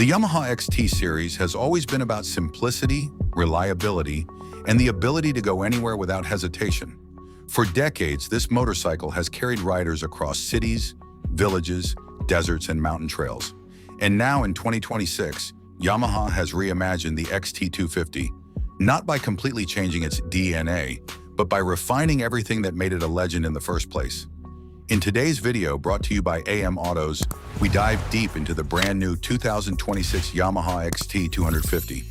The Yamaha XT series has always been about simplicity, reliability, and the ability to go anywhere without hesitation. For decades, this motorcycle has carried riders across cities, villages, deserts, and mountain trails. And now in 2026, Yamaha has reimagined the XT250, not by completely changing its DNA, but by refining everything that made it a legend in the first place. In today's video, brought to you by AM Autos, we dive deep into the brand new 2026 Yamaha XT250.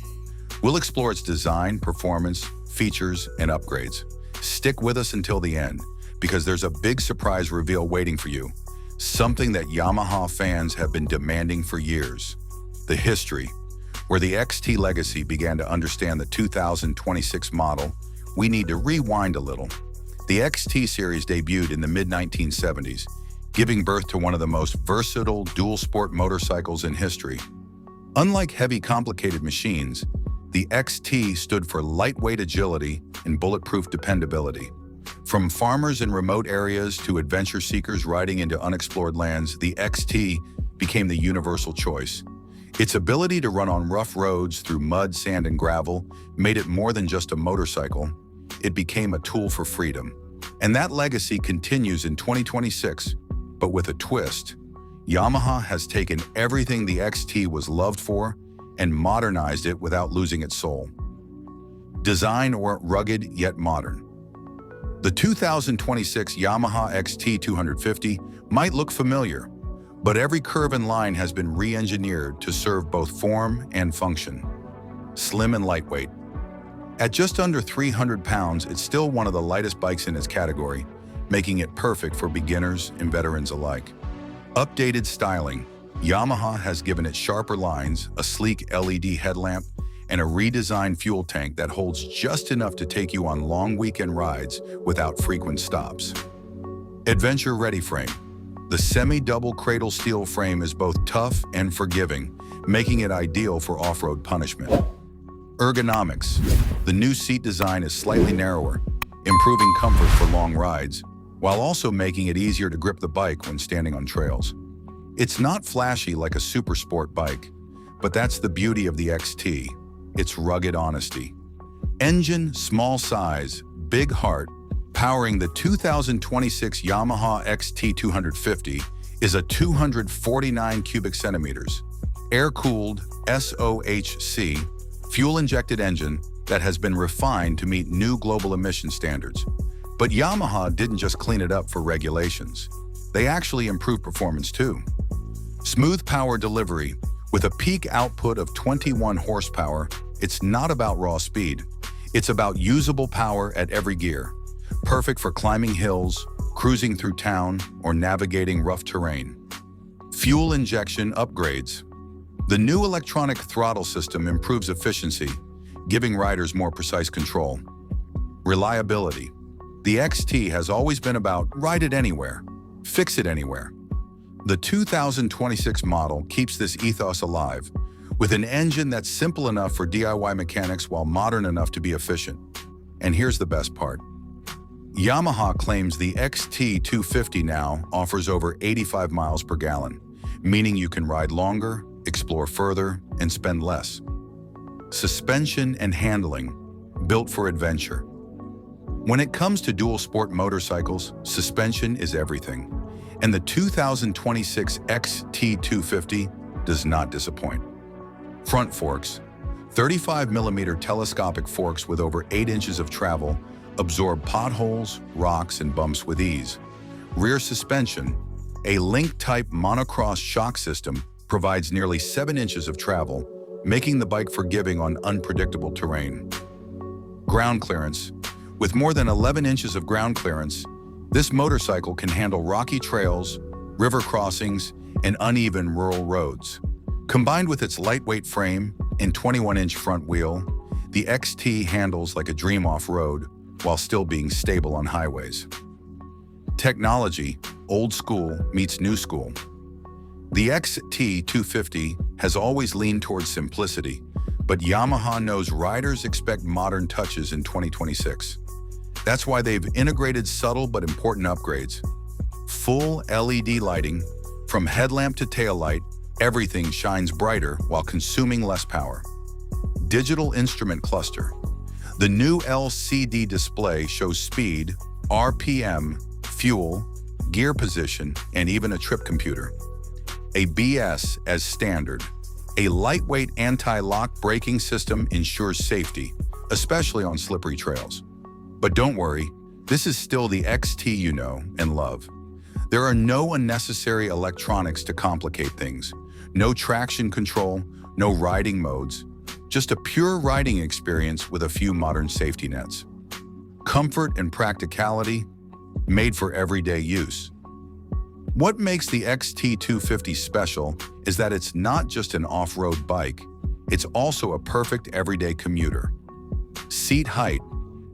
We'll explore its design, performance, features, and upgrades. Stick with us until the end, because there's a big surprise reveal waiting for you. Something that Yamaha fans have been demanding for years. The history. Where the XT legacy began to understand the 2026 model, we need to rewind a little. The XT series debuted in the mid-1970s, giving birth to one of the most versatile dual-sport motorcycles in history. Unlike heavy, complicated machines, the XT stood for lightweight agility and bulletproof dependability. From farmers in remote areas to adventure seekers riding into unexplored lands, the XT became the universal choice. Its ability to run on rough roads through mud, sand, and gravel made it more than just a motorcycle. It became a tool for freedom. And that legacy continues in 2026, but with a twist. Yamaha has taken everything the XT was loved for and modernized it without losing its soul. Design or rugged yet modern. The 2026 Yamaha XT250 might look familiar, but every curve and line has been re-engineered to serve both form and function. Slim and lightweight. At just under 300 pounds, it's still one of the lightest bikes in its category, making it perfect for beginners and veterans alike. Updated styling. Yamaha has given it sharper lines, a sleek LED headlamp, and a redesigned fuel tank that holds just enough to take you on long weekend rides without frequent stops. Adventure-ready frame. The semi-double cradle steel frame is both tough and forgiving, making it ideal for off-road punishment. Ergonomics. The new seat design is slightly narrower, improving comfort for long rides, while also making it easier to grip the bike when standing on trails. It's not flashy like a super sport bike, but that's the beauty of the XT, its rugged honesty. Engine, small size, big heart, powering the 2026 Yamaha XT250 is a 249 cubic centimeters, air-cooled SOHC, fuel-injected engine that has been refined to meet new global emission standards. But Yamaha didn't just clean it up for regulations. They actually improved performance too. Smooth power delivery. With a peak output of 21 horsepower, it's not about raw speed. It's about usable power at every gear. Perfect for climbing hills, cruising through town, or navigating rough terrain. Fuel injection upgrades. The new electronic throttle system improves efficiency, giving riders more precise control. Reliability. The XT has always been about ride it anywhere, fix it anywhere. The 2026 model keeps this ethos alive, with an engine that's simple enough for DIY mechanics while modern enough to be efficient. And here's the best part. Yamaha claims the XT250 now offers over 85 miles per gallon, meaning you can ride longer, explore further, and spend less. Suspension and handling, built for adventure. When it comes to dual sport motorcycles, suspension is everything, and the 2026 XT250 does not disappoint. Front forks. 35mm telescopic forks with over 8 inches of travel absorb potholes, rocks, and bumps with ease. Rear suspension. A link-type monocross shock system provides nearly 7 inches of travel, making the bike forgiving on unpredictable terrain. Ground clearance. With more than 11 inches of ground clearance, this motorcycle can handle rocky trails, river crossings, and uneven rural roads. Combined with its lightweight frame and 21-inch front wheel, the XT handles like a dream off-road while still being stable on highways. Technology, old school meets new school. The XT250 has always leaned towards simplicity, but Yamaha knows riders expect modern touches in 2026. That's why they've integrated subtle but important upgrades. Full LED lighting, from headlamp to taillight, everything shines brighter while consuming less power. Digital instrument cluster. The new LCD display shows speed, RPM, fuel, gear position, and even a trip computer. ABS as standard. A lightweight anti-lock braking system ensures safety, especially on slippery trails. But don't worry, this is still the XT you know and love. There are no unnecessary electronics to complicate things. No traction control, no riding modes. Just a pure riding experience with a few modern safety nets. Comfort and practicality, made for everyday use. What makes the XT250 special is that it's not just an off-road bike, it's also a perfect everyday commuter. Seat height.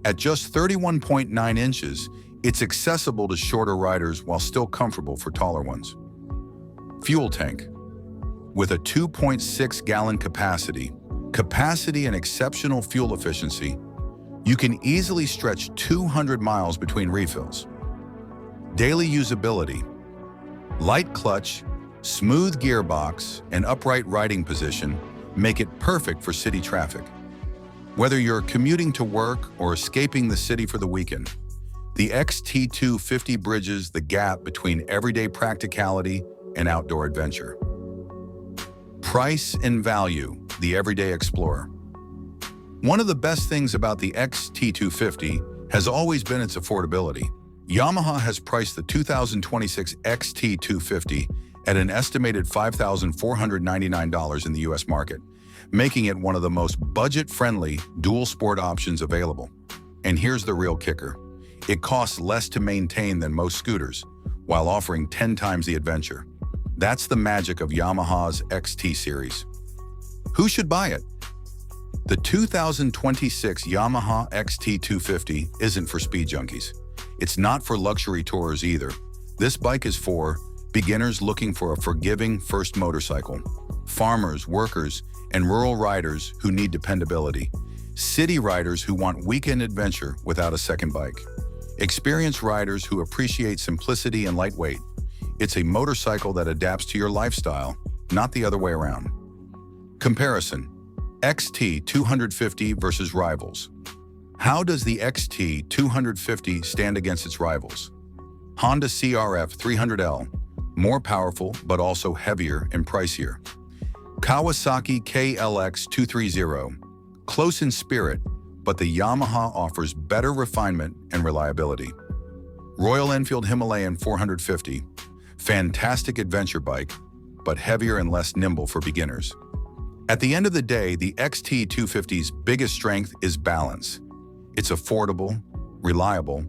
At just 31.9 inches, it's accessible to shorter riders while still comfortable for taller ones. Fuel tank. With a 2.6-gallon capacity and exceptional fuel efficiency, you can easily stretch 200 miles between refills. Daily usability. Light clutch, smooth gearbox, and upright riding position make it perfect for city traffic. Whether you're commuting to work or escaping the city for the weekend, the XT250 bridges the gap between everyday practicality and outdoor adventure. Price and value, the everyday explorer. One of the best things about the XT250 has always been its affordability. Yamaha has priced the 2026 XT250 at an estimated $5,499 in the US market, making it one of the most budget-friendly dual sport options available. And here's the real kicker. It costs less to maintain than most scooters, while offering 10 times the adventure. That's the magic of Yamaha's XT series. Who should buy it? The 2026 Yamaha XT250 isn't for speed junkies. It's not for luxury tourers either. This bike is for beginners looking for a forgiving first motorcycle, farmers, workers, and rural riders who need dependability, city riders who want weekend adventure without a second bike, experienced riders who appreciate simplicity and lightweight. It's a motorcycle that adapts to your lifestyle, not the other way around. Comparison: XT250 versus rivals. How does the XT250 stand against its rivals? Honda CRF 300L, more powerful but also heavier and pricier. Kawasaki KLX 230, close in spirit, but the Yamaha offers better refinement and reliability. Royal Enfield Himalayan 450, fantastic adventure bike, but heavier and less nimble for beginners. At the end of the day, the XT250's biggest strength is balance. It's affordable, reliable,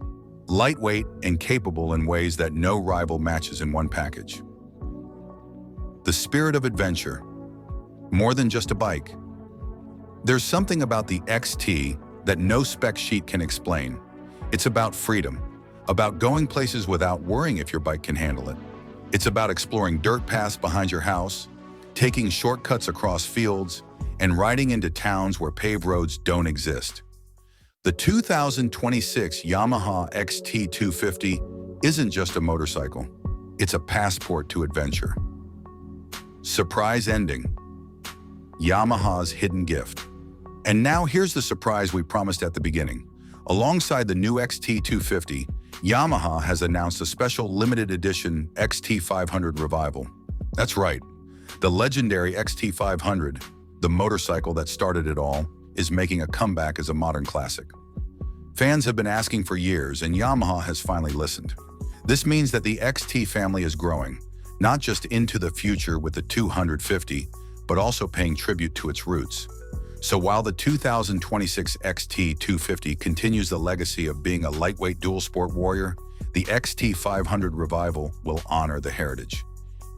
lightweight, and capable in ways that no rival matches in one package. The spirit of adventure. More than just a bike. There's something about the XT that no spec sheet can explain. It's about freedom, about going places without worrying if your bike can handle it. It's about exploring dirt paths behind your house, taking shortcuts across fields, and riding into towns where paved roads don't exist. The 2026 Yamaha XT250 isn't just a motorcycle. It's a passport to adventure. Surprise ending. Yamaha's hidden gift. And now here's the surprise we promised at the beginning. Alongside the new XT250, Yamaha has announced a special limited edition XT500 revival. That's right. The legendary XT500, the motorcycle that started it all, is making a comeback as a modern classic. Fans have been asking for years, and Yamaha has finally listened. This means that the XT family is growing, not just into the future with the 250, but also paying tribute to its roots. So while the 2026 XT250 continues the legacy of being a lightweight dual-sport warrior, the XT500 revival will honor the heritage,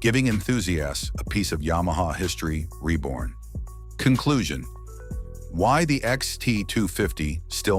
giving enthusiasts a piece of Yamaha history reborn. Conclusion: why the XT250 still